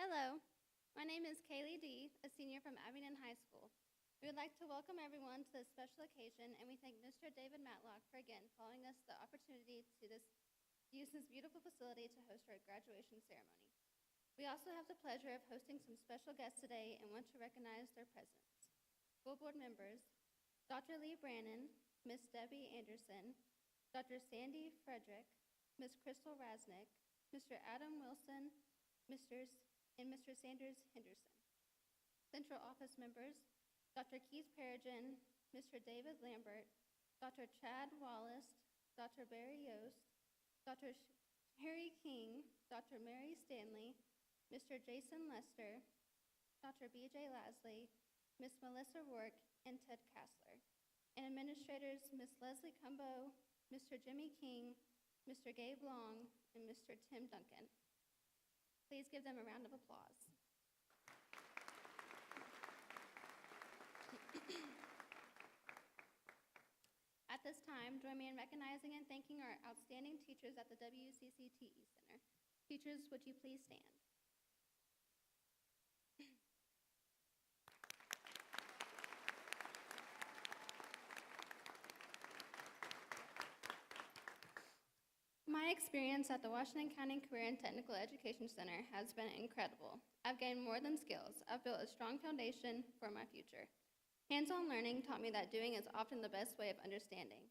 Hello, my name is Kaylee D., a senior from Abingdon High School. We would like to welcome everyone to this special occasion, and we thank Mr. David Matlock for again allowing us the opportunity to use this beautiful facility to host our graduation ceremony. We also have the pleasure of hosting some special guests today and want to recognize their presence. School board members, Dr. Lee Brannon, Miss Debbie Anderson, Dr. Sandy Frederick, Miss Crystal Rasnick, Mr. Adam Wilson, and Mr. Sanders Henderson. Central office members, Dr. Keith Perigin, Mr. David Lambert, Dr. Chad Wallace, Dr. Barry Yost, Dr. Harry King, Dr. Mary Stanley, Mr. Jason Lester, Dr. B.J. Lasley, Miss Melissa Rourke, and Ted Kassler. And administrators, Miss Leslie Cumbo, Mr. Jimmy King, Mr. Gabe Long, and Mr. Tim Duncan. Please give them a round of applause. At this time, join me in recognizing and thanking our outstanding teachers at the WCCTE Center. Teachers, would you please stand? My experience at the Washington County Career and Technical Education Center has been incredible. I've gained more than skills. I've built a strong foundation for my future. Hands-on learning taught me that doing is often the best way of understanding.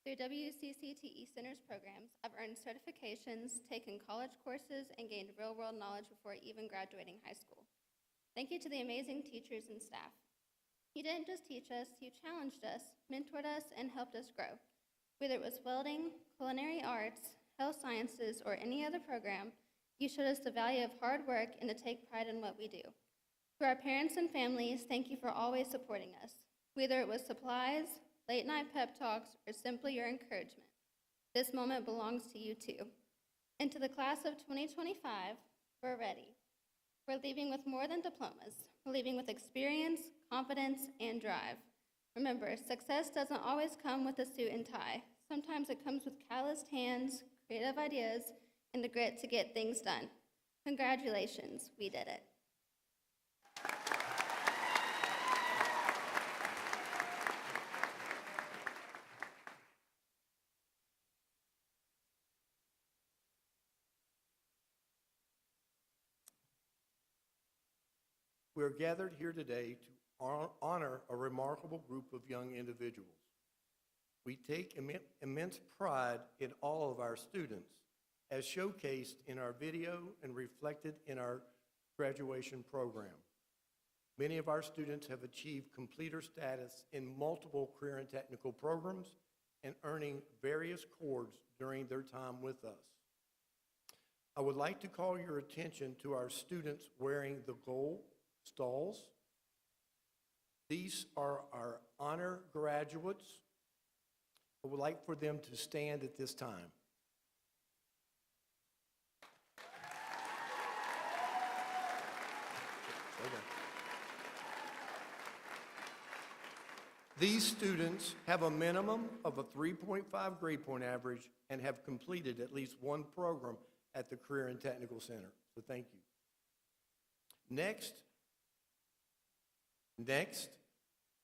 Through WCCTE Center's programs, I've earned certifications, taken college courses, and gained real-world knowledge before even graduating high school. Thank you to the amazing teachers and staff. You didn't just teach us, you challenged us, mentored us, and helped us grow. Whether it was welding, culinary arts, health sciences, or any other program, you showed us the value of hard work and to take pride in what we do. To our parents and families, thank you for always supporting us, whether it was supplies, late-night pep talks, or simply your encouragement. This moment belongs to you too. And to the class of 2025, we're ready. We're leaving with more than diplomas. We're leaving with experience, confidence, and drive. Remember, success doesn't always come with a suit and tie. Sometimes it comes with calloused hands, creative ideas, and the grit to get things done. Congratulations, we did it. We are gathered here today to honor a remarkable group of young individuals. We take immense pride in all of our students, as showcased in our video and reflected in our graduation program. Many of our students have achieved completer status in multiple career and technical programs and earning various cords during their time with us. I would like to call your attention to our students wearing the gold stalls. These are our honor graduates. I would like for them to stand at this time. These students have a minimum of a 3.5 grade point average and have completed at least one program at the Career and Technical Center. So thank you. Next,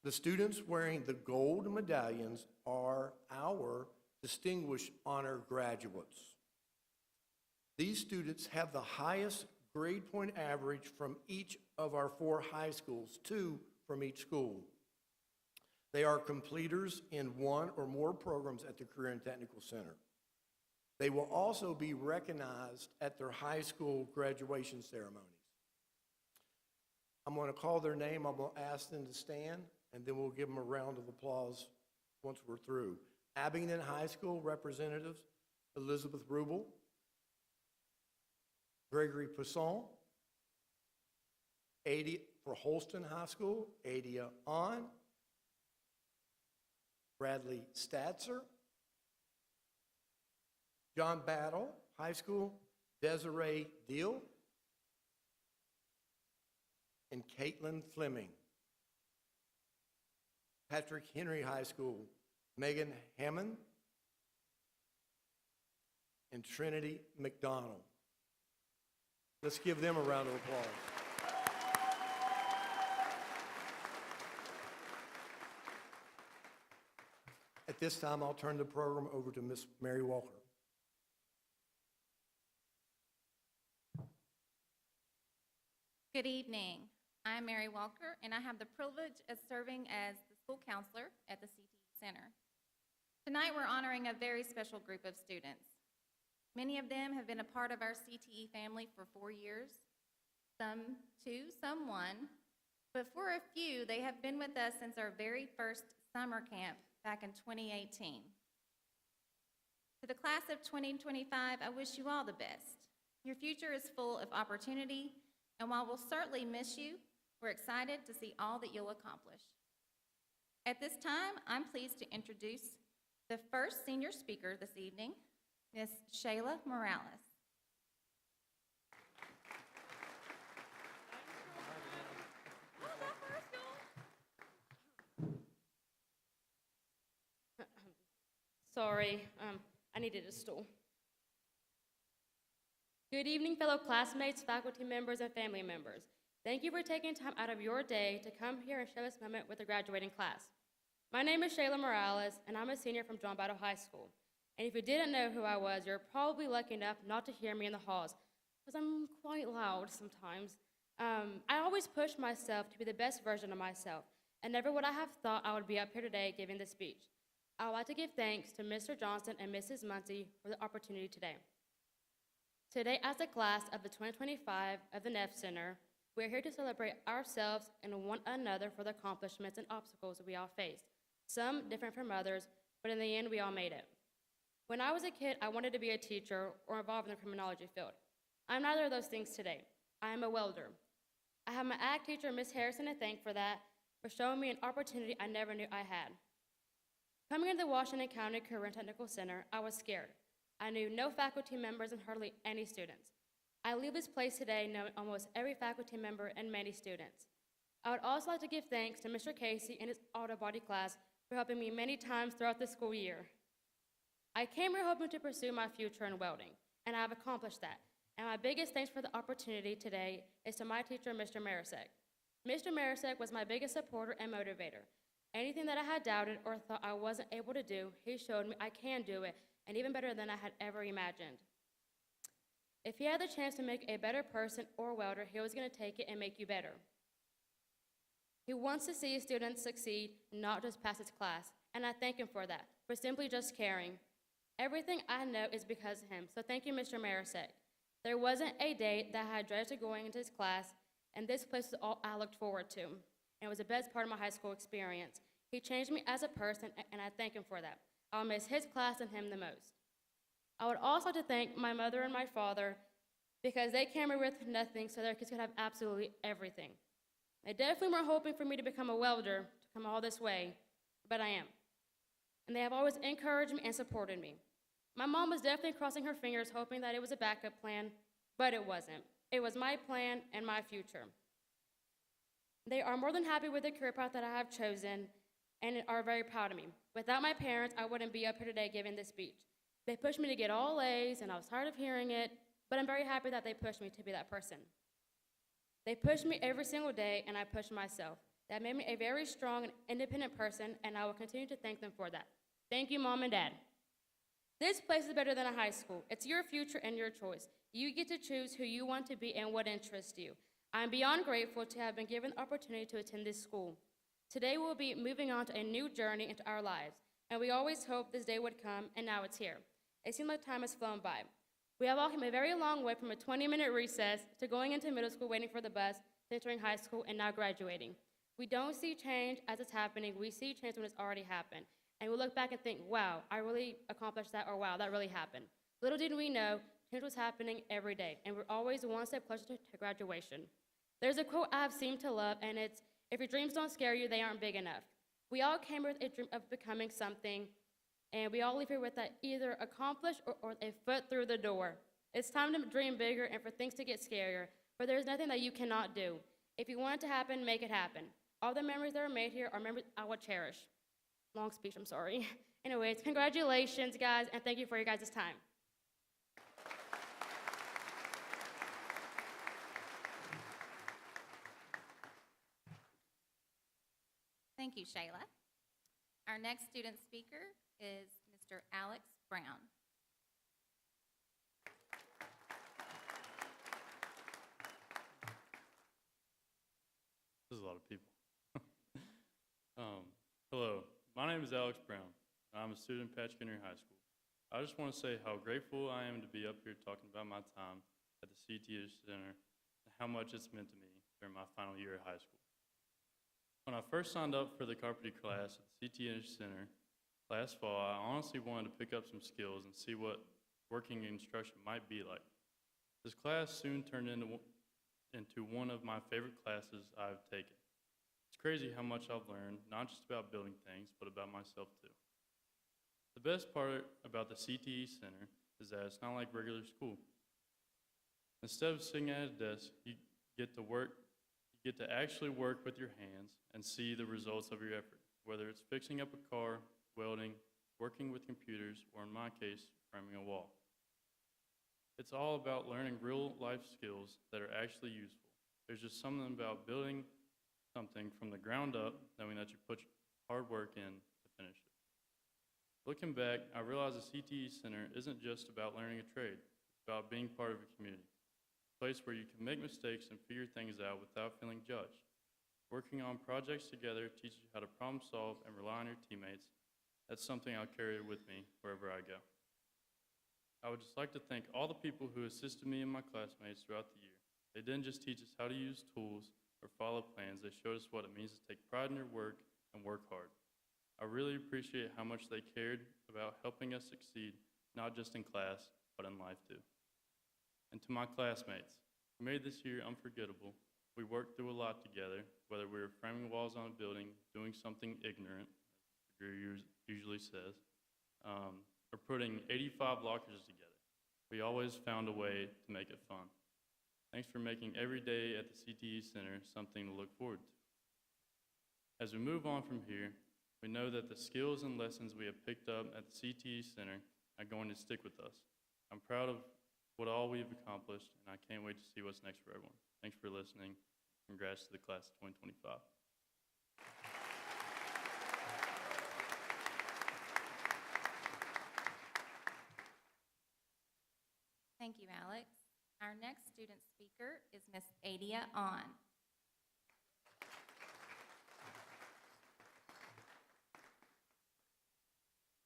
the students wearing the gold medallions are our Distinguished Honor Graduates. These students have the highest grade point average from each of our 4 high schools, 2 from each school. They are completers in 1 or more programs at the Career and Technical Center. They will also be recognized at their high school graduation ceremonies. I'm going to call their name. I'm going to ask them to stand, and then we'll give them a round of applause once we're through. Abingdon High School representatives, Elizabeth Rubel, Gregory Poisson. For Holston High School, Adia On, Bradley Statzer. John Battle High School, Desiree Deal, and Caitlin Fleming. Patrick Henry High School, Megan Hammond and Trinity McDonald. Let's give them a round of applause. At this time, I'll turn the program over to Ms. Mary Walker. Good evening. I'm Mary Walker, and I have the privilege of serving as the school counselor at the CTE Center. Tonight, we're honoring a very special group of students. Many of them have been a part of our CTE family for 4 years, some 2, some 1, but for a few, they have been with us since our very first summer camp back in 2018. To the class of 2025, I wish you all the best. Your future is full of opportunity, and while we'll certainly miss you, we're excited to see all that you'll accomplish. At this time, I'm pleased to introduce the first senior speaker this evening, Ms. Shayla Morales. Sorry, I needed a stool. Good evening, fellow classmates, faculty members, and family members. Thank you for taking time out of your day to come here and share this moment with the graduating class. My name is Shayla Morales, and I'm a senior from John Battle High School. And if you didn't know who I was, you're probably lucky enough not to hear me in the halls, because I'm quite loud sometimes. I always push myself to be the best version of myself, and never would I have thought I would be up here today giving this speech. I would like to give thanks to Mr. Johnson and Mrs. Muncie for the opportunity today. Today, as a class of the 2025 of the Neff Center, we are here to celebrate ourselves and one another for the accomplishments and obstacles we all faced, some different from others, but in the end, we all made it. When I was a kid, I wanted to be a teacher or involved in the criminology field. I'm neither of those things today. I am a welder. I have my ag teacher, Miss Harrison, to thank for that, for showing me an opportunity I never knew I had. Coming into the Washington County Career and Technical Center, I was scared. I knew no faculty members and hardly any students. I leave this place today knowing almost every faculty member and many students. I would also like to give thanks to Mr. Casey and his auto body class for helping me many times throughout the school year. I came here hoping to pursue my future in welding, and I have accomplished that. And my biggest thanks for the opportunity today is to my teacher, Mr. Marisek. Mr. Marisek was my biggest supporter and motivator. Anything that I had doubted or thought I wasn't able to do, he showed me I can do it, and even better than I had ever imagined. If he had the chance to make a better person or welder, he was going to take it and make you better. He wants to see students succeed, not just pass his class, and I thank him for that, for simply just caring. Everything I know is because of him, so thank you, Mr. Marisek. There wasn't a day that I had dreaded going into his class, and this place was all I looked forward to, and it was the best part of my high school experience. He changed me as a person, and I thank him for that. I'll miss his class and him the most. I would also like to thank my mother and my father because they came here with nothing so their kids could have absolutely everything. They definitely weren't hoping for me to become a welder, to come all this way, but I am. And they have always encouraged me and supported me. My mom was definitely crossing her fingers hoping that it was a backup plan, but it wasn't. It was my plan and my future. They are more than happy with the career path that I have chosen and are very proud of me. Without my parents, I wouldn't be up here today giving this speech. They pushed me to get all A's, and I was tired of hearing it, but I'm very happy that they pushed me to be that person. They pushed me every single day, and I pushed myself. That made me a very strong and independent person, and I will continue to thank them for that. Thank you, Mom and Dad. This place is better than a high school. It's your future and your choice. You get to choose who you want to be and what interests you. I'm beyond grateful to have been given the opportunity to attend this school. Today we'll be moving on to a new journey into our lives, and we always hoped this day would come, and now it's here. It seems like time has flown by. We have all come a very long way from a 20-minute recess to going into middle school, waiting for the bus, to entering high school, and now graduating. We don't see change as it's happening. We see change when it's already happened. And we look back and think, wow, I really accomplished that, or wow, that really happened. Little did we know, change was happening every day, and we're always one step closer to graduation. There's a quote I've seemed to love, and it's, if your dreams don't scare you, they aren't big enough. We all came here with a dream of becoming something, and we all leave here with that either accomplished or a foot through the door. It's time to dream bigger and for things to get scarier, but there's nothing that you cannot do. If you want it to happen, make it happen. All the memories that are made here are memories I will cherish. Long speech, I'm sorry. Anyways, congratulations, guys, and thank you for your guys' time. Thank you, Shayla. Our next student speaker is Mr. Alex Brown. This is a lot of people. Hello, my name is Alex Brown. I'm a student at Patch Henry High School. I just want to say how grateful I am to be up here talking about my time at the CTE Center and how much it's meant to me during my final year at high school. When I first signed up for the carpentry class at the CTE Center last fall, I honestly wanted to pick up some skills and see what working in instruction might be like. This class soon turned into one of my favorite classes I've taken. It's crazy how much I've learned, not just about building things, but about myself too. The best part about the CTE Center is that it's not like regular school. Instead of sitting at a desk, you get to actually work with your hands and see the results of your effort, whether it's fixing up a car, welding, working with computers, or in my case, framing a wall. It's all about learning real-life skills that are actually useful. There's just something about building something from the ground up, knowing that you put hard work in to finish it. Looking back, I realized the CTE Center isn't just about learning a trade. It's about being part of a community, a place where you can make mistakes and figure things out without feeling judged. Working on projects together teaches you how to problem solve and rely on your teammates. That's something I'll carry with me wherever I go. I would just like to thank all the people who assisted me and my classmates throughout the year. They didn't just teach us how to use tools or follow plans, they showed us what it means to take pride in your work and work hard. I really appreciate how much they cared about helping us succeed, not just in class, but in life too. And to my classmates, who made this year unforgettable, we worked through a lot together, whether we were framing walls on a building, doing something ignorant, as Drew usually says, or putting 85 lockers together. We always found a way to make it fun. Thanks for making every day at the CTE Center something to look forward to. As we move on from here, we know that the skills and lessons we have picked up at the CTE Center are going to stick with us. I'm proud of what all we've accomplished, and I can't wait to see what's next for everyone. Thanks for listening. Congrats to the class of 2025. Thank you, Alex. Our next student speaker is Miss Adia On.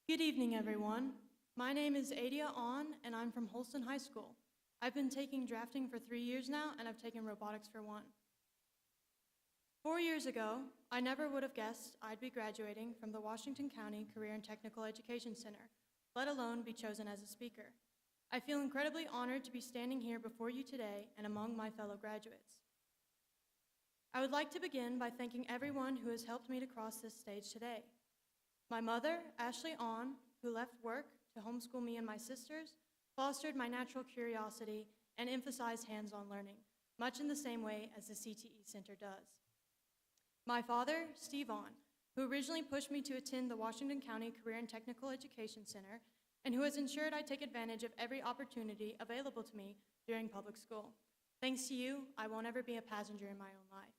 Good evening, everyone. My name is Adia On, and I'm from Holston High School. I've been taking drafting for 3 years now, and I've taken robotics for 1. 4 years ago, I never would have guessed I'd be graduating from the Washington County Career and Technical Education Center, let alone be chosen as a speaker. I feel incredibly honored to be standing here before you today and among my fellow graduates. I would like to begin by thanking everyone who has helped me to cross this stage today. My mother, Ashley On, who left work to homeschool me and my sisters, fostered my natural curiosity and emphasized hands-on learning, much in the same way as the CTE Center does. My father, Steve On, who originally pushed me to attend the Washington County Career and Technical Education Center, and who has ensured I take advantage of every opportunity available to me during public school. Thanks to you, I won't ever be a passenger in my own life.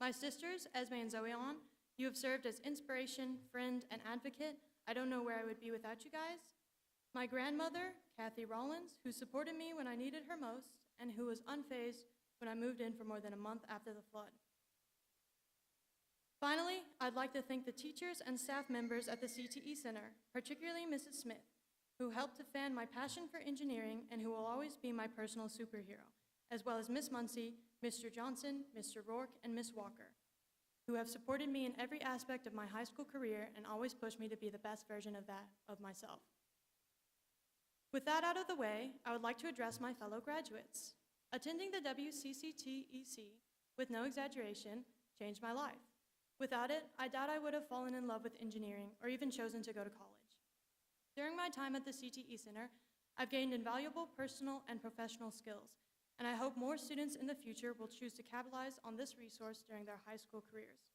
My sisters, Esme and Zoe On, you have served as inspiration, friend, and advocate. I don't know where I would be without you guys. My grandmother, Kathy Rollins, who supported me when I needed her most, and who was unfazed when I moved in for more than a month after the flood. Finally, I'd like to thank the teachers and staff members at the CTE Center, particularly Mrs. Smith, who helped to fan my passion for engineering and who will always be my personal superhero, as well as Miss Muncie, Mr. Johnson, Mr. Rourke, and Miss Walker, who have supported me in every aspect of my high school career and always pushed me to be the best version of myself. With that out of the way, I would like to address my fellow graduates. Attending the WCCTEC, with no exaggeration, changed my life. Without it, I doubt I would have fallen in love with engineering or even chosen to go to college. During my time at the CTE Center, I've gained invaluable personal and professional skills, and I hope more students in the future will choose to capitalize on this resource during their high school careers.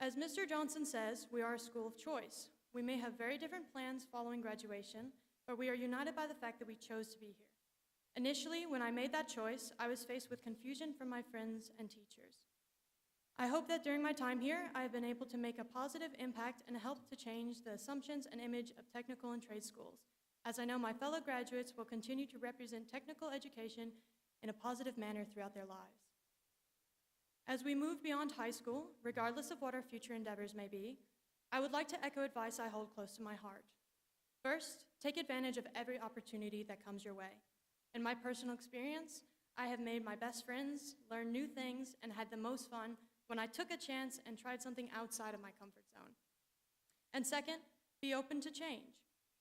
As Mr. Johnson says, we are a school of choice. We may have very different plans following graduation, but we are united by the fact that we chose to be here. Initially, when I made that choice, I was faced with confusion from my friends and teachers. I hope that during my time here, I have been able to make a positive impact and help to change the assumptions and image of technical and trade schools, as I know my fellow graduates will continue to represent technical education in a positive manner throughout their lives. As we move beyond high school, regardless of what our future endeavors may be, I would like to echo advice I hold close to my heart. First, take advantage of every opportunity that comes your way. In my personal experience, I have made my best friends, learned new things, and had the most fun when I took a chance and tried something outside of my comfort zone. And second, be open to change.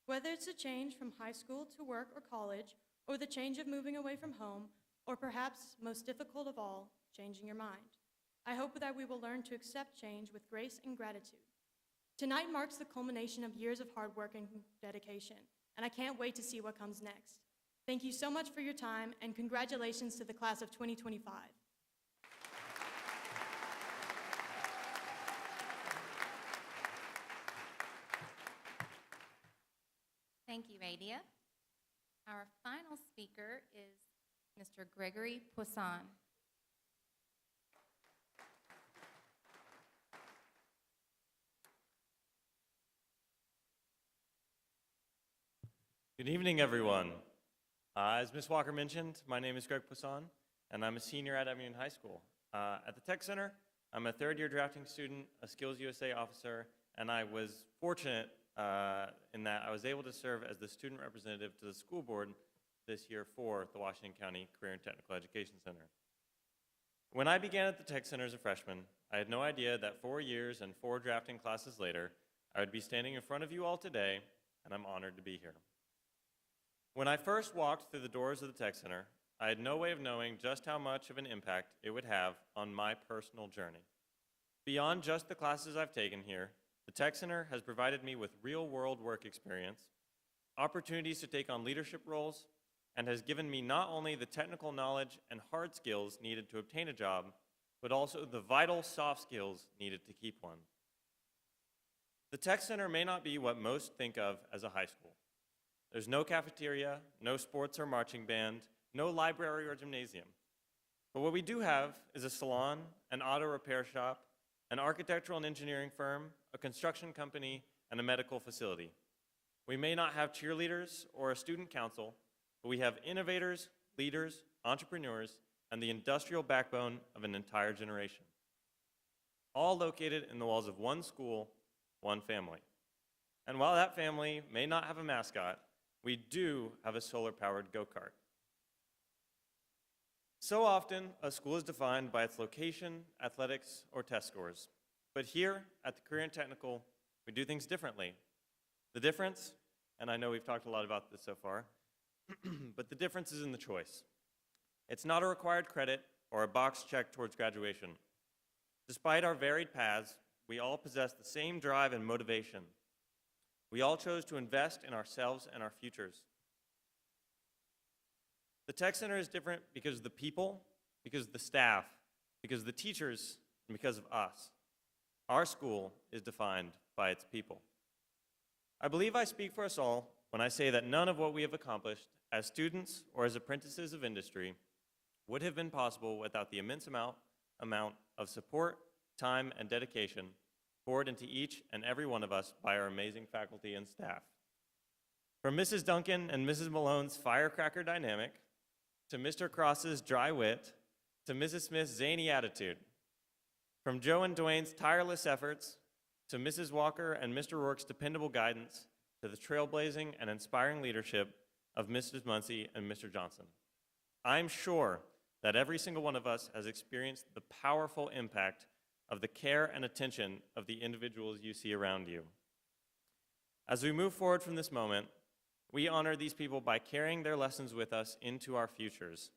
Whether it's a change from high school to work or college, or the change of moving away from home, or perhaps most difficult of all, changing your mind. I hope that we will learn to accept change with grace and gratitude. Tonight marks the culmination of years of hard work and dedication, and I can't wait to see what comes next. Thank you so much for your time, and congratulations to the class of 2025. Thank you, Adia. Our final speaker is Mr. Gregory Poisson. Good evening, everyone. As Ms. Walker mentioned, my name is Greg Poisson, and I'm a senior at Union High School. At the Tech Center, I'm a third-year drafting student, a Skills USA officer, and I was fortunate in that I was able to serve as the student representative to the school board this year for the Washington County Career and Technical Education Center. When I began at the Tech Center as a freshman, I had no idea that 4 years and 4 drafting classes later, I would be standing in front of you all today, and I'm honored to be here. When I first walked through the doors of the Tech Center, I had no way of knowing just how much of an impact it would have on my personal journey. Beyond just the classes I've taken here, the Tech Center has provided me with real-world work experience, opportunities to take on leadership roles, and has given me not only the technical knowledge and hard skills needed to obtain a job, but also the vital soft skills needed to keep one. The Tech Center may not be what most think of as a high school. There's no cafeteria, no sports or marching band, no library or gymnasium. But what we do have is a salon, an auto repair shop, an architectural and engineering firm, a construction company, and a medical facility. We may not have cheerleaders or a student council, but we have innovators, leaders, entrepreneurs, and the industrial backbone of an entire generation. All located in the walls of one school, one family. And while that family may not have a mascot, we do have a solar-powered go-kart. So often, a school is defined by its location, athletics, or test scores. But here at the Career and Technical, we do things differently. The difference, and I know we've talked a lot about this so far, but the difference is in the choice. It's not a required credit or a box check towards graduation. Despite our varied paths, we all possess the same drive and motivation. We all chose to invest in ourselves and our futures. The Tech Center is different because of the people, because of the staff, because of the teachers, and because of us. Our school is defined by its people. I believe I speak for us all when I say that none of what we have accomplished as students or as apprentices of industry would have been possible without the immense amount of support, time, and dedication poured into each and every one of us by our amazing faculty and staff. From Mrs. Duncan and Mrs. Malone's firecracker dynamic, to Mr. Cross's dry wit, to Mrs. Smith's zany attitude. From Joe and Dwayne's tireless efforts, to Mrs. Walker and Mr. Rourke's dependable guidance, to the trailblazing and inspiring leadership of Mrs. Muncy and Mr. Johnson. I'm sure that every single one of us has experienced the powerful impact of the care and attention of the individuals you see around you. As we move forward from this moment, we honor these people by carrying their lessons with us into our futures,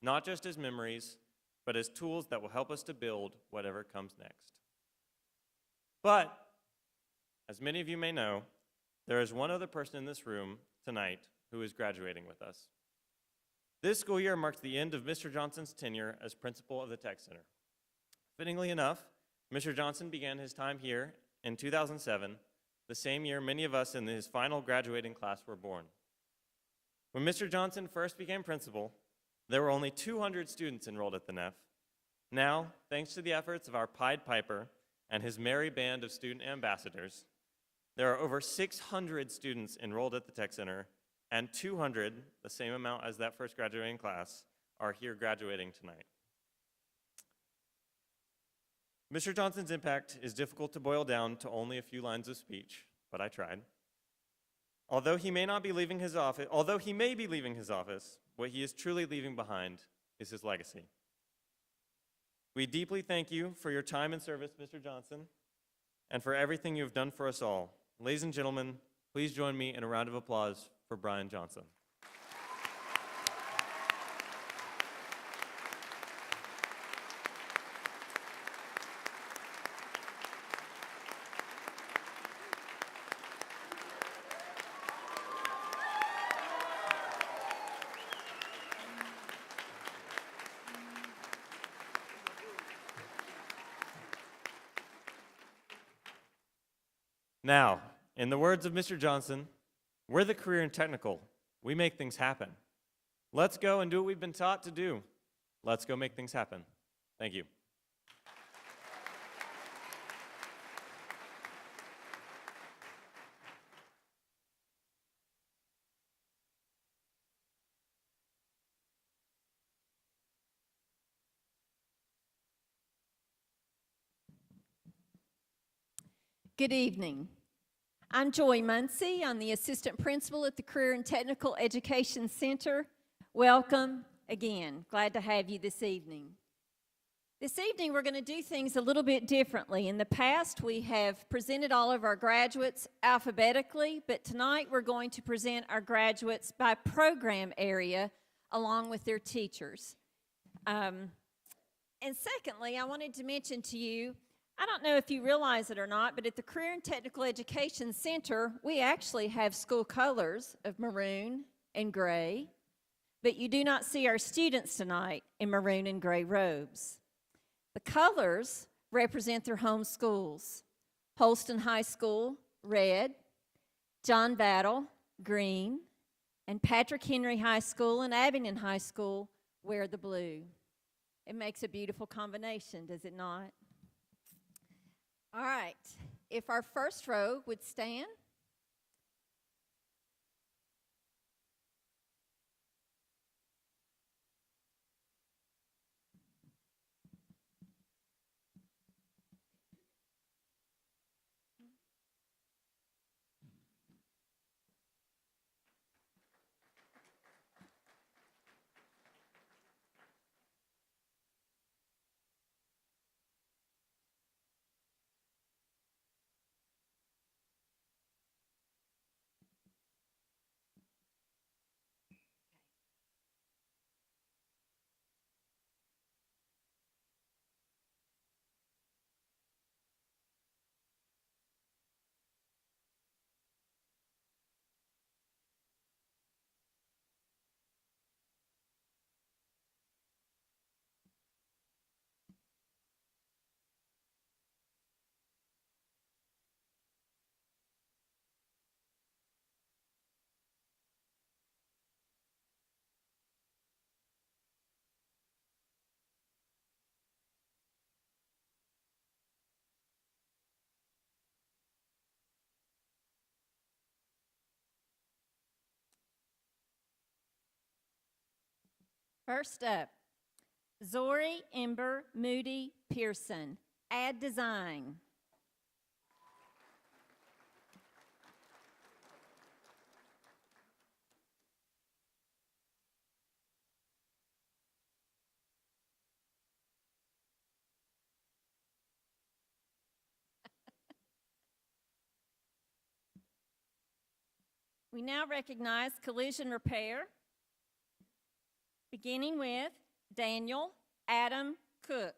not just as memories, but as tools that will help us to build whatever comes next. But, as many of you may know, there is one other person in this room tonight who is graduating with us. This school year marks the end of Mr. Johnson's tenure as principal of the Tech Center. Fittingly enough, Mr. Johnson began his time here in 2007, the same year many of us in his final graduating class were born. When Mr. Johnson first became principal, there were only 200 students enrolled at the NEF, Now, thanks to the efforts of our Pied Piper and his merry band of student ambassadors, there are over 600 students enrolled at the Tech Center, and 200, the same amount as that first graduating class, are here graduating tonight. Mr. Johnson's impact is difficult to boil down to only a few lines of speech, but I tried. Although he may be leaving his office, what he is truly leaving behind is his legacy. We deeply thank you for your time and service, Mr. Johnson, and for everything you have done for us all. Ladies and gentlemen, please join me in a round of applause for Brian Johnson. Now, in the words of Mr. Johnson, we're the career and technical. We make things happen. Let's go and do what we've been taught to do. Let's go make things happen. Thank you. Good evening. I'm Joy Muncy. I'm the assistant principal at the Career and Technical Education Center. Welcome again. Glad to have you this evening. This evening we're going to do things a little bit differently. In the past we have presented all of our graduates alphabetically, but tonight we're going to present our graduates by program area along with their teachers. And secondly, I wanted to mention to you, I don't know if you realize it or not, but at the Career and Technical Education Center, we actually have school colors of maroon and gray, but you do not see our students tonight in maroon and gray robes. The colors represent their home schools. Holston High School, red, John Battle, green, and Patrick Henry High School and Abingdon High School wear the blue. It makes a beautiful combination, does it not? All right, if our first row would stand. First up, Zori Ember Moody Pearson, Ad Design. We now recognize collision repair, beginning with Daniel Adam Cook.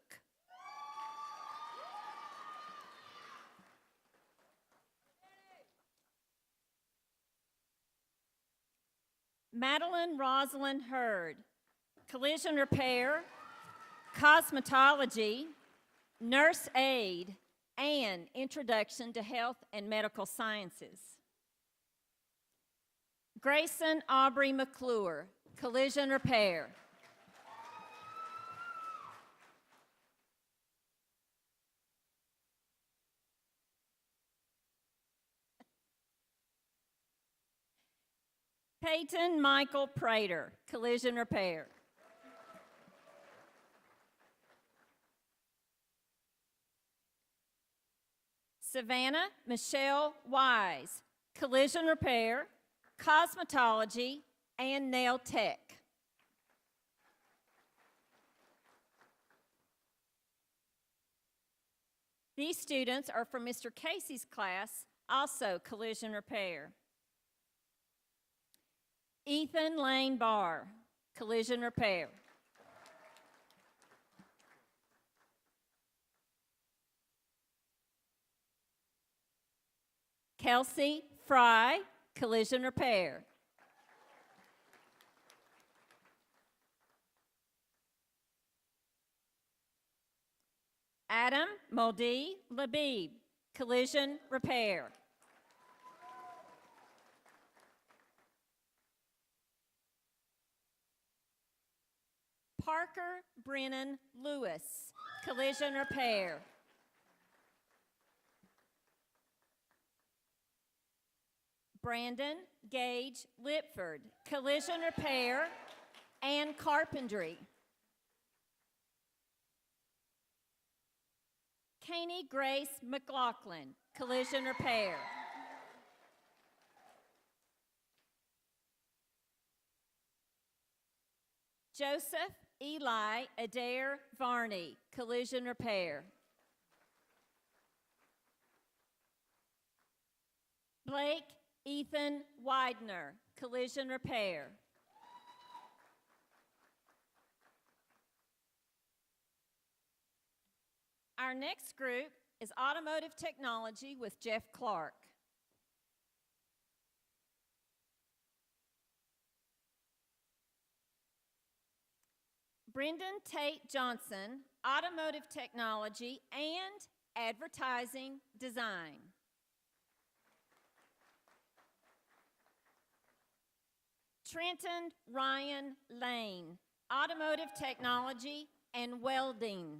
Madeline Rosalind Hurd, collision repair, cosmetology, nurse aid, and introduction to health and medical sciences. Grayson Aubrey McClure, collision repair. Peyton Michael Prater, collision repair. Savannah Michelle Wise, collision repair, cosmetology, and nail tech. These students are from Mr. Casey's class, also collision repair. Ethan Lane Barr, collision repair. Kelsey Fry, collision repair. Adam Moldy Labib, collision repair. Parker Brennan Lewis, collision repair. Brandon Gage Lipford, collision repair and carpentry. Caney Grace McLaughlin, collision repair. Joseph Eli Adair Varney, collision repair. Blake Ethan Widener, collision repair. Our next group is automotive technology with Jeff Clark. Brendan Tate Johnson, automotive technology and advertising design. Trenton Ryan Lane, automotive technology and welding.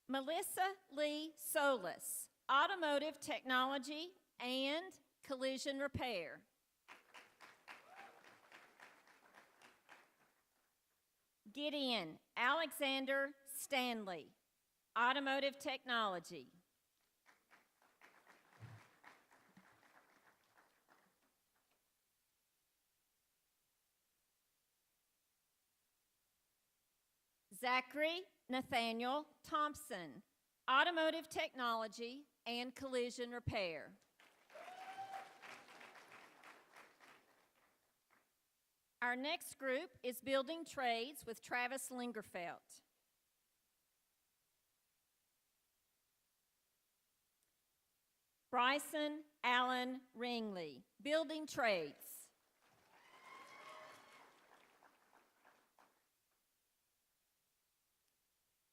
Melissa Lee Solis, automotive technology and collision repair. Gideon Alexander Stanley, automotive technology. Zachary Nathaniel Thompson, automotive technology and collision repair. Our next group is building trades with Travis Lingerfelt. Bryson Allen Ringley, building trades.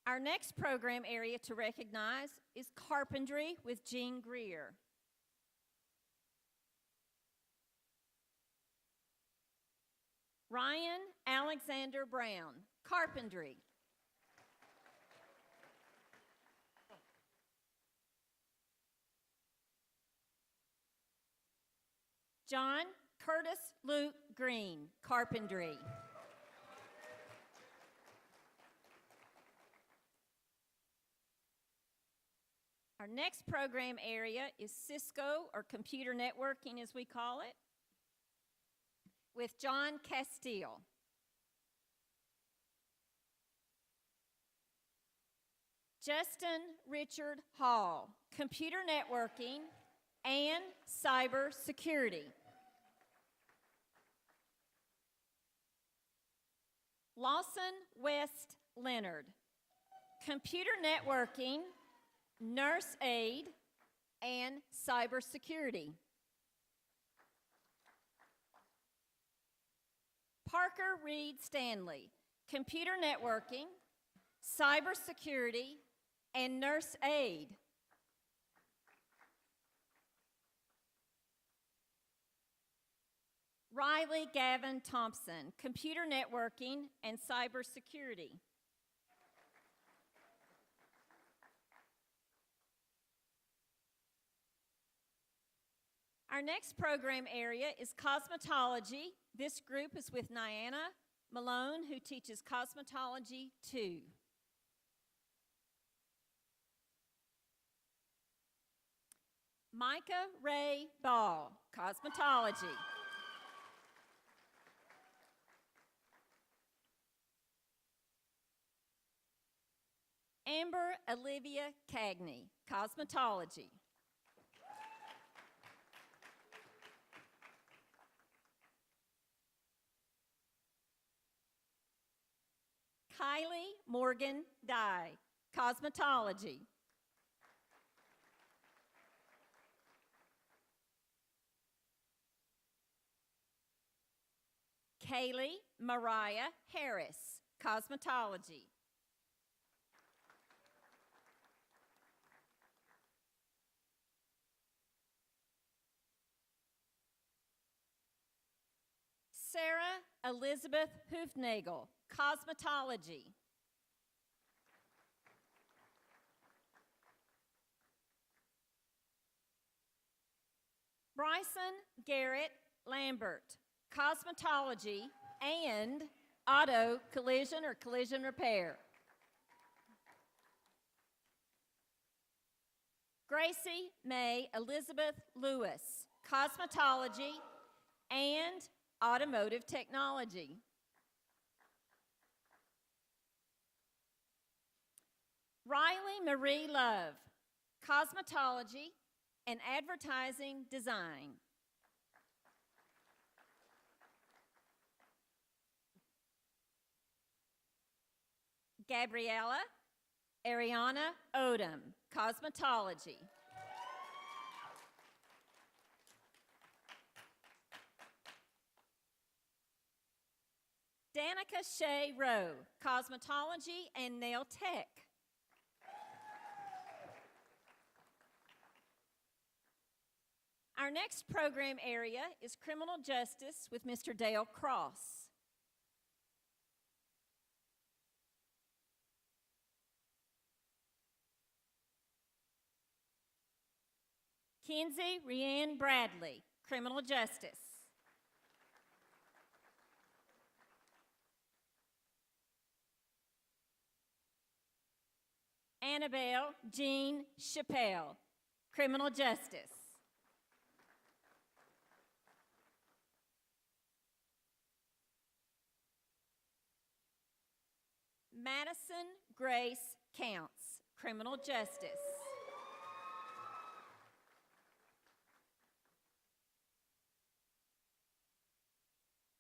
Our next program area to recognize is carpentry with Jean Greer. Ryan Alexander Brown, carpentry. John Curtis Luke Green, carpentry. Our next program area is Cisco, or computer networking as we call it, with John Castile. Justin Richard Hall, computer networking and cyber security. Lawson West Leonard, computer networking, nurse aid, and cybersecurity. Parker Reed Stanley, computer networking, cybersecurity, and nurse aid. Riley Gavin Thompson, computer networking and cybersecurity. Our next program area is cosmetology. This group is with Niana Malone, who teaches cosmetology 2. Micah Ray Ball, cosmetology. Amber Olivia Cagney, cosmetology. Kylie Morgan Dye, cosmetology. Kaylee Mariah Harris, cosmetology. Sarah Elizabeth Hoofnagel, cosmetology. Bryson Garrett Lambert, cosmetology and auto collision or collision repair. Gracie May Elizabeth Lewis, cosmetology and automotive technology. Riley Marie Love, cosmetology and advertising design. Gabriella Ariana Odom, cosmetology. Danica Shea Rowe, cosmetology and nail tech. Our next program area is criminal justice with Mr. Dale Cross. Kenzie Rianne Bradley, criminal justice. Annabelle Jean Chappelle, criminal justice. Madison Grace Counts, criminal justice.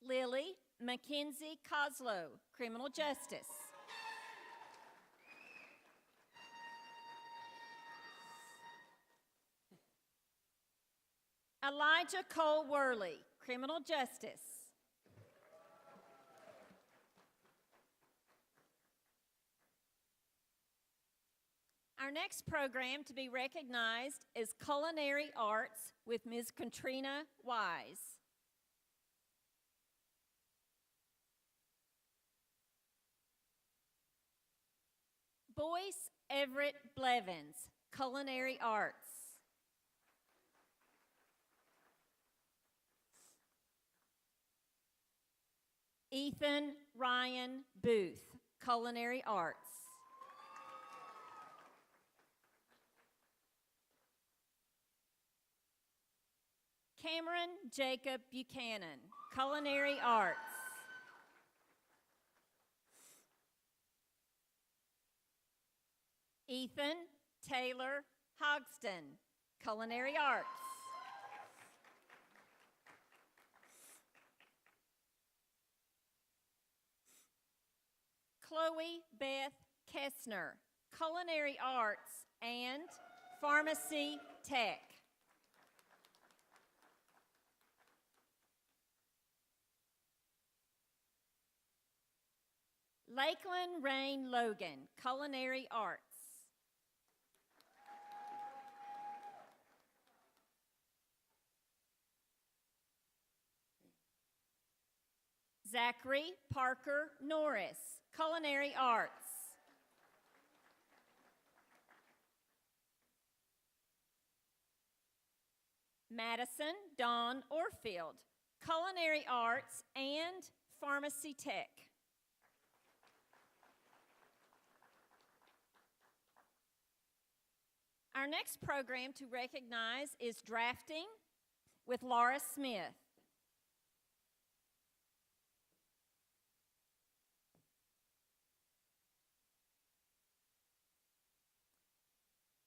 Lily Mackenzie Coslow, criminal justice. Elijah Cole Worley, criminal justice. Our next program to be recognized is Culinary Arts with Ms. Katrina Wise. Boyce Everett Blevins, Culinary Arts. Ethan Ryan Booth, Culinary Arts. Cameron Jacob Buchanan, Culinary Arts. Ethan Taylor Hogston, Culinary Arts. Chloe Beth Kessner, Culinary Arts and Pharmacy Tech. Lakeland Rain Logan, Culinary Arts. Zachary Parker Norris, Culinary Arts. Madison Dawn Orfield, Culinary Arts and Pharmacy Tech. Our next program to recognize is Drafting with Laura Smith.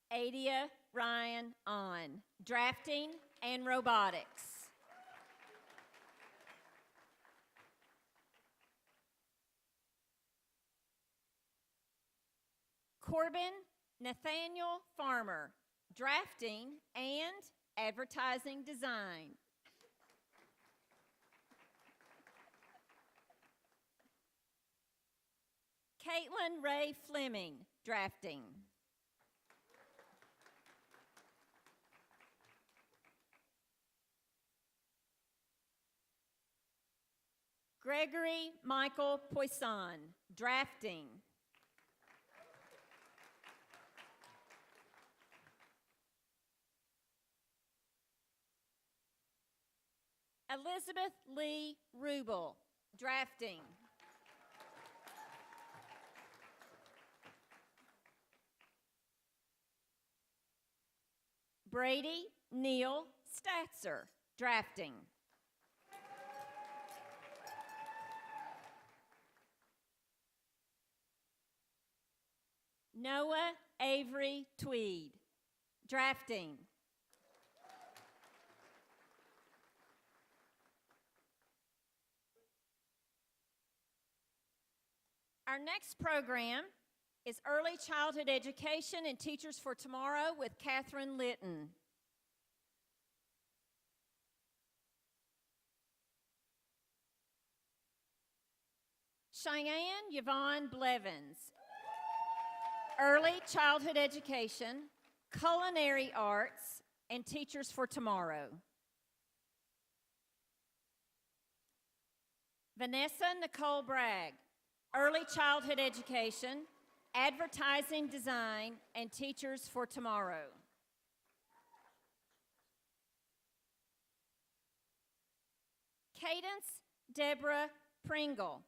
Adia Ryan On, Drafting and Robotics. Corbin Nathaniel Farmer, Drafting and Advertising Design. Caitlin Ray Fleming, Drafting. Gregory Michael Poisson, Drafting. Elizabeth Lee Rubel, Drafting. Brady Neal Statzer, Drafting. Noah Avery Tweed, Drafting. Our next program is Early Childhood Education and Teachers for Tomorrow with Catherine Litton. Cheyenne Yvonne Blevins, Early Childhood Education, Culinary Arts, and Teachers for Tomorrow. Vanessa Nicole Bragg, Early Childhood Education, Advertising Design, and Teachers for Tomorrow. Cadence Deborah Pringle,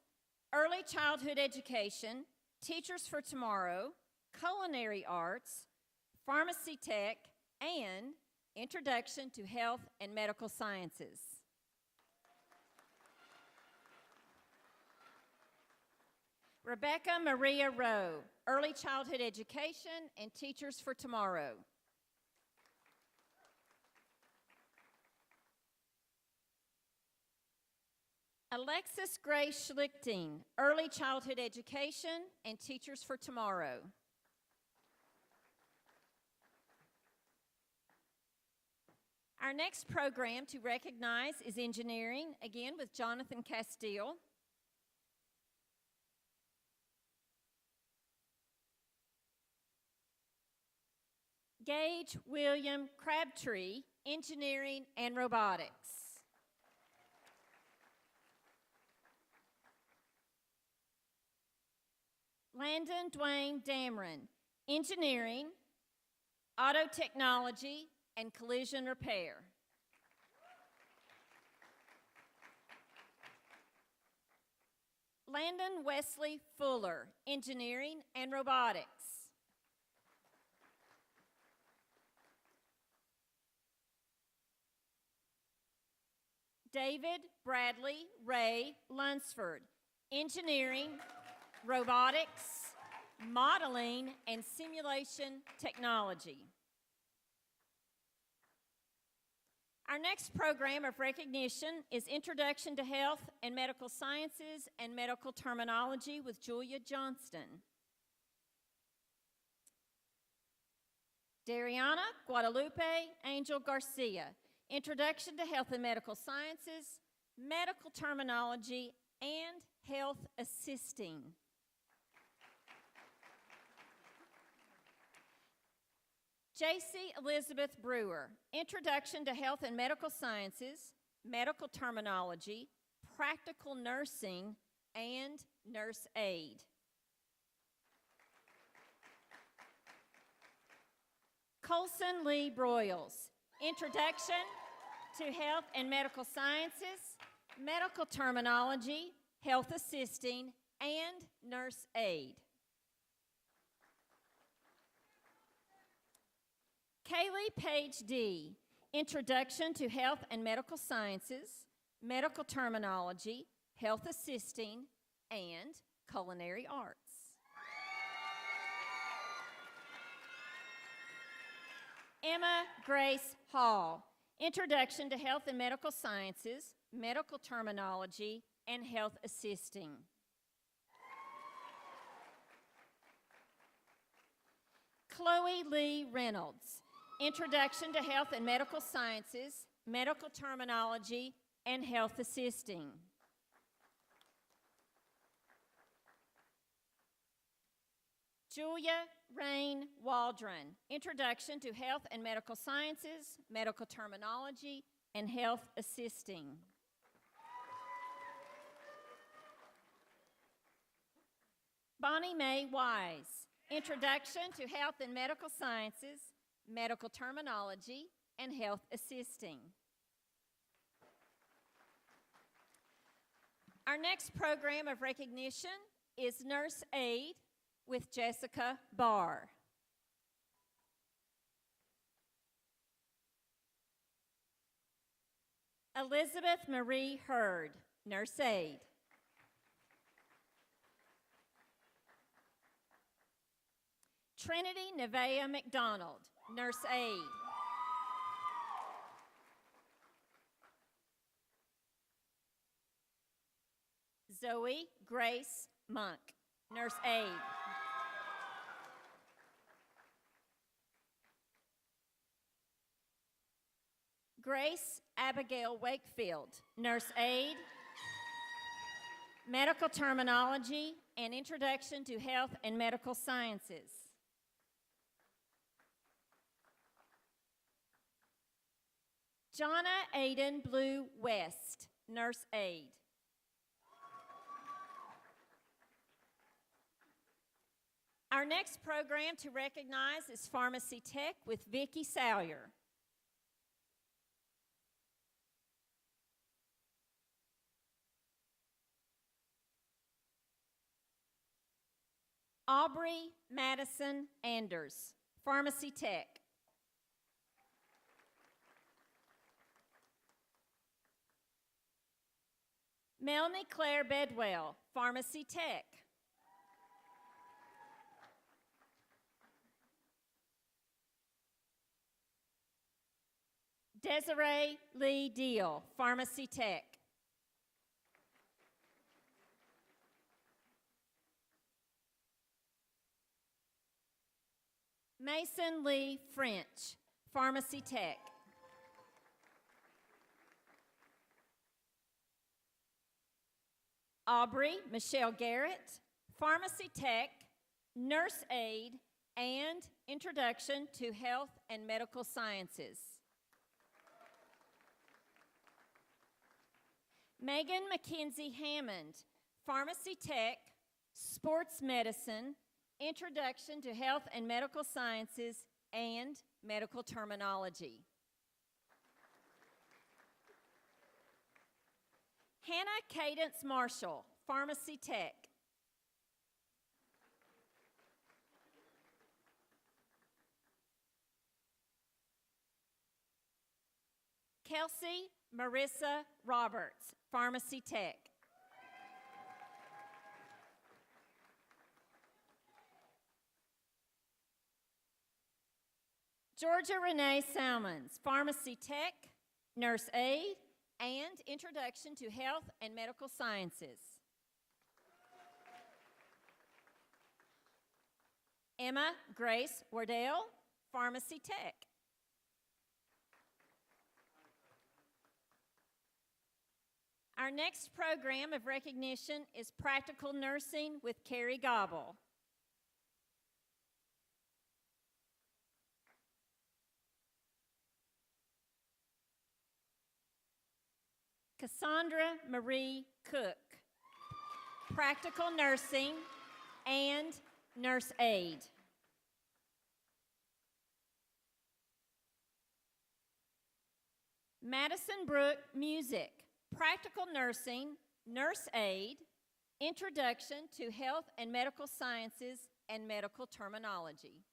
Early Childhood Education, Teachers for Tomorrow, Culinary Arts, Pharmacy Tech, and Introduction to Health and Medical Sciences. Rebecca Maria Rowe, Early Childhood Education and Teachers for Tomorrow. Alexis Grace Schlichting, Early Childhood Education and Teachers for Tomorrow. Our next program to recognize is Engineering, again with Jonathan Castile. Gage William Crabtree, Engineering and Robotics. Landon Dwayne Dameron, Engineering, Auto Technology, and Collision Repair. Landon Wesley Fuller, Engineering and Robotics. David Bradley Ray Lunsford, Engineering, Robotics, Modeling, and Simulation Technology. Our next program of recognition is Introduction to Health and Medical Sciences and Medical Terminology with Julia Johnston. Dariana Guadalupe Angel Garcia, Introduction to Health and Medical Sciences, Medical Terminology, and Health Assisting. J.C. Elizabeth Brewer, Introduction to Health and Medical Sciences, Medical Terminology, Practical Nursing, and Nurse Aid. Colson Lee Broyles, Introduction to Health and Medical Sciences, Medical Terminology, Health Assisting, and Nurse Aid. Kaylee Page D, Introduction to Health and Medical Sciences, Medical Terminology, Health Assisting, and Culinary Arts. Emma Grace Hall, Introduction to Health and Medical Sciences, Medical Terminology, and Health Assisting. Chloe Lee Reynolds, Introduction to Health and Medical Sciences, Medical Terminology, and Health Assisting. Julia Rain Waldron, Introduction to Health and Medical Sciences, Medical Terminology, and Health Assisting. Bonnie Mae Wise, Introduction to Health and Medical Sciences, Medical Terminology, and Health Assisting. Our next program of recognition is Nurse Aid with Jessica Barr. Elizabeth Marie Hurd, Nurse Aid. Trinity Nevaeh McDonald, Nurse Aid. Zoe Grace Monk, Nurse Aid. Grace Abigail Wakefield, Nurse Aid. Medical Terminology and Introduction to Health and Medical Sciences. Jonna Aiden Blue West, Nurse Aid. Our next program to recognize is Pharmacy Tech with Vicki Salyer. Aubrey Madison Anders, Pharmacy Tech. Melanie Claire Bedwell, Pharmacy Tech. Desiree Lee Deal, Pharmacy Tech. Mason Lee French, Pharmacy Tech. Aubrey Michelle Garrett, Pharmacy Tech, Nurse Aid, and Introduction to Health and Medical Sciences. Megan McKenzie Hammond, Pharmacy Tech, Sports Medicine, Introduction to Health and Medical Sciences, and Medical Terminology. Hannah Cadence Marshall, Pharmacy Tech. Kelsey Marissa Roberts, Pharmacy Tech. Georgia Renee Salmons, Pharmacy Tech, Nurse Aid, and Introduction to Health and Medical Sciences. Emma Grace Wardell, Pharmacy Tech. Our next program of recognition is Practical Nursing with Carrie Gobble. Cassandra Marie Cook, Practical Nursing and Nurse Aid. Madison Brook Music, Practical Nursing, Nurse Aid, Introduction to Health and Medical Sciences and Medical Terminology.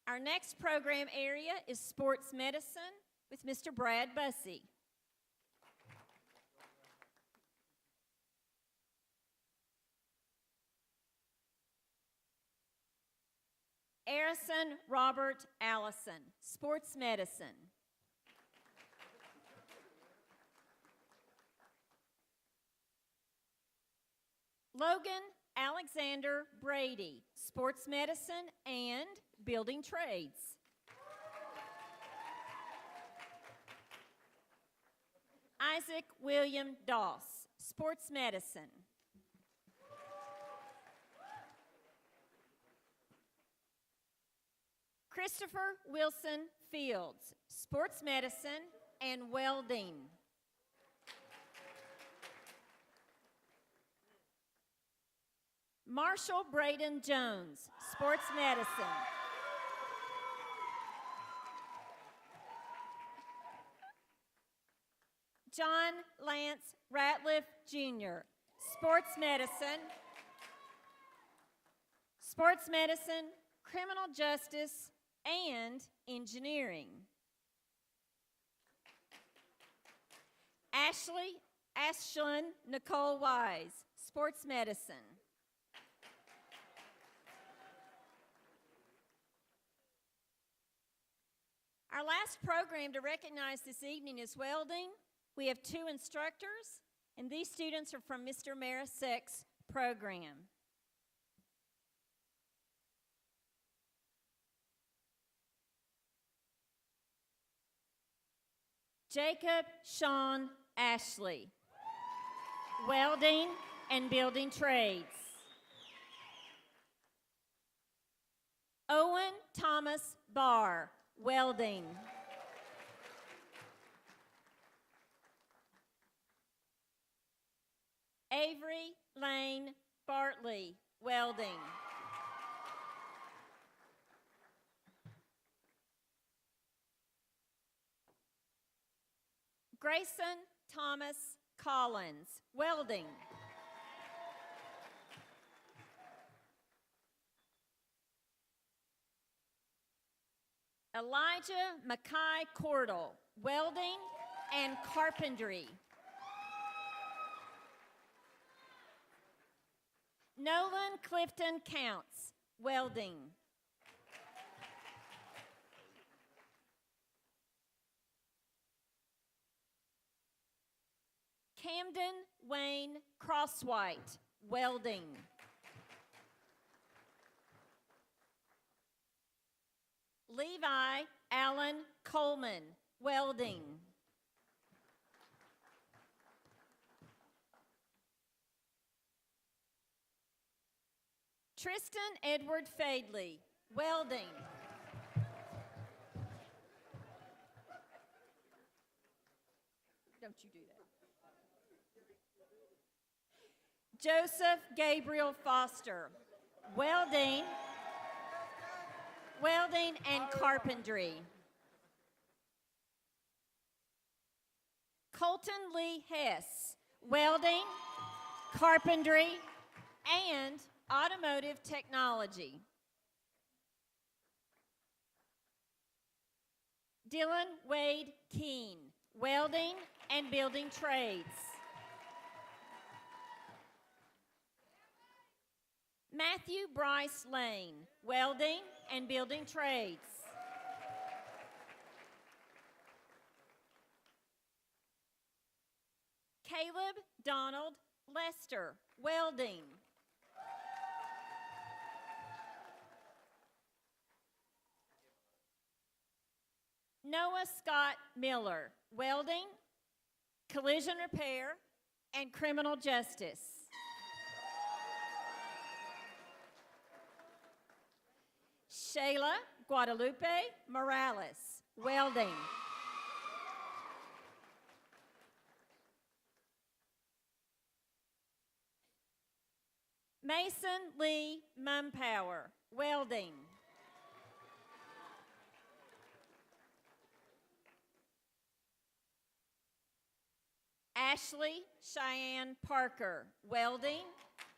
Our next program area is Sports Medicine with Mr. Brad Bussey. Harrison Robert Allison, Sports Medicine. Logan Alexander Brady, Sports Medicine and Building Trades. Isaac William Doss, Sports Medicine. Christopher Wilson Fields, Sports Medicine and Welding. Marshall Braden Jones, Sports Medicine. John Lance Ratliff Jr., Sports Medicine. Sports Medicine, Criminal Justice, and Engineering. Ashlyn Nicole Wise, Sports Medicine. Our last program to recognize this evening is welding. We have 2 instructors, and these students are from Mr. Marisek's program. Jacob Sean Ashley, Welding and Building Trades. Owen Thomas Barr, Welding. Avery Lane Bartley, Welding. Grayson Thomas Collins, Welding. Elijah Mackay Cordell, Welding and Carpentry. Nolan Clifton Counts, Welding. Camden Wayne Crosswhite, Welding. Levi Allen Coleman, Welding. Tristan Edward Fadley, Welding. Don't you do that. Joseph Gabriel Foster, Welding, Welding and Carpentry. Colton Lee Hess, Welding, Carpentry, and Automotive Technology. Dylan Wade Keene, Welding and Building Trades. Matthew Bryce Lane, Welding and Building Trades. Caleb Donald Lester, Welding. Noah Scott Miller, Welding, Collision Repair, and Criminal Justice. Shayla Guadalupe Morales, Welding. Mason Lee Mumpower, Welding. Ashley Cheyenne Parker, welding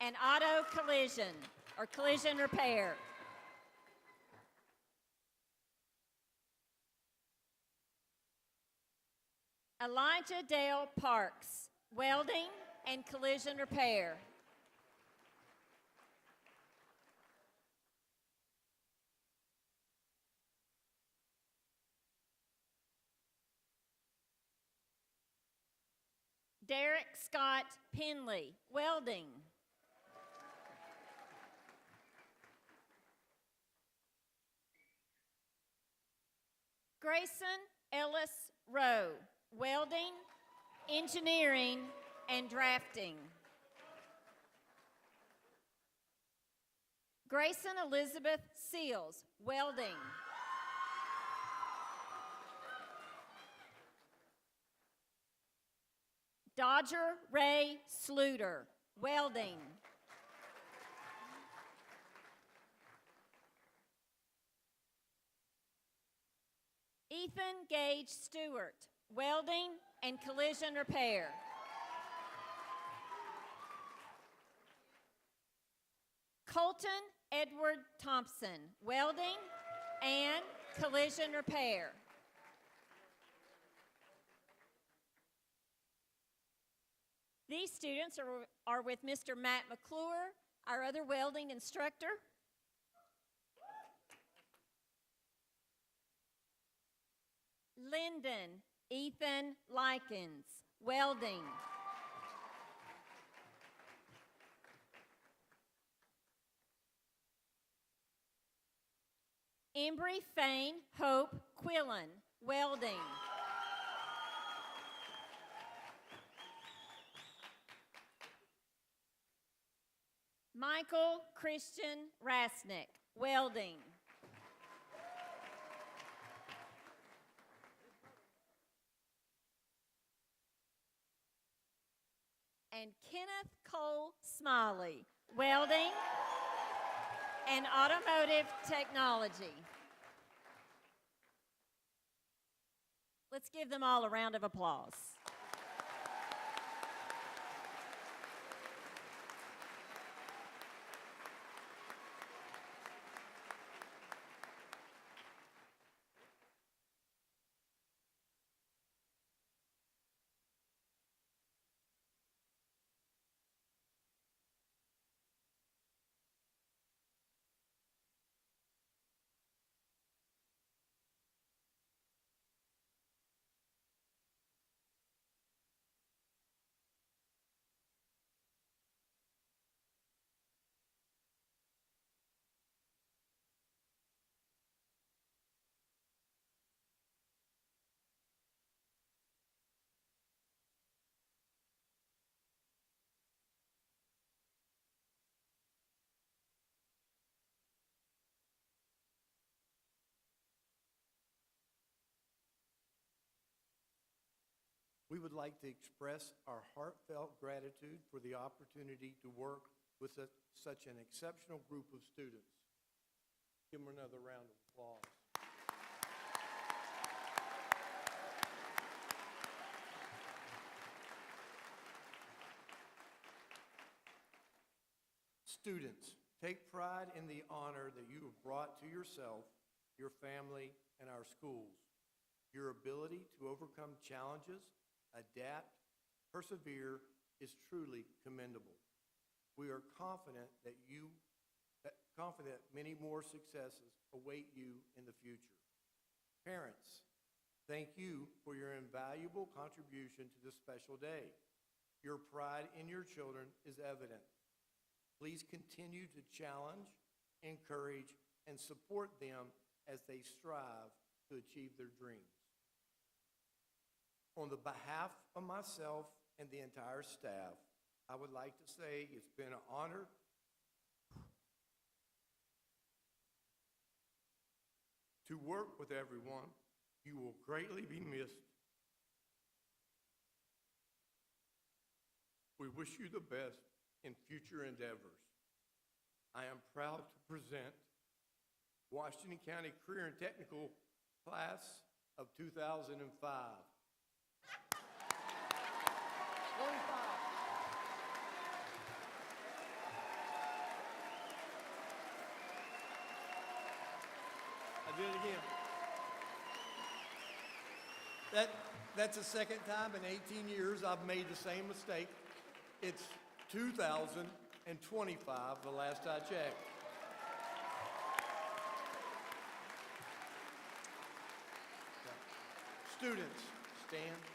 and auto collision or collision repair. Elijah Dale Parks, welding and collision repair. Derek Scott Penley, welding. Grayson Ellis Rowe, welding, engineering, and drafting. Grayson Elizabeth Seals, welding. Dodger Ray Sluter, welding. Ethan Gage Stewart, welding and collision repair. Colton Edward Thompson, welding and collision repair. These students are with Mr. Matt McClure, our other welding instructor. Lyndon Ethan Likens, welding. Embry Fane Hope Quillen, welding. Michael Christian Rasnick, welding. And Kenneth Cole Smiley, welding and automotive technology. Let's give them all a round of applause. We would like to express our heartfelt gratitude for the opportunity to work with such an exceptional group of students. Give them another round of applause. Students, take pride in the honor that you have brought to yourself, your family, and our schools. Your ability to overcome challenges, adapt, persevere is truly commendable. We are confident that many more successes await you in the future. Parents, thank you for your invaluable contribution to this special day. Your pride in your children is evident. Please continue to challenge, encourage, and support them as they strive to achieve their dreams. On the behalf of myself and the entire staff, I would like to say it's been an honor to work with everyone. You will greatly be missed. We wish you the best in future endeavors. I am proud to present Washington County Career and Technical Class of 2005. I did it again. That's the second time in 18 years I've made the same mistake. It's 2025, the last I checked. Students, stand.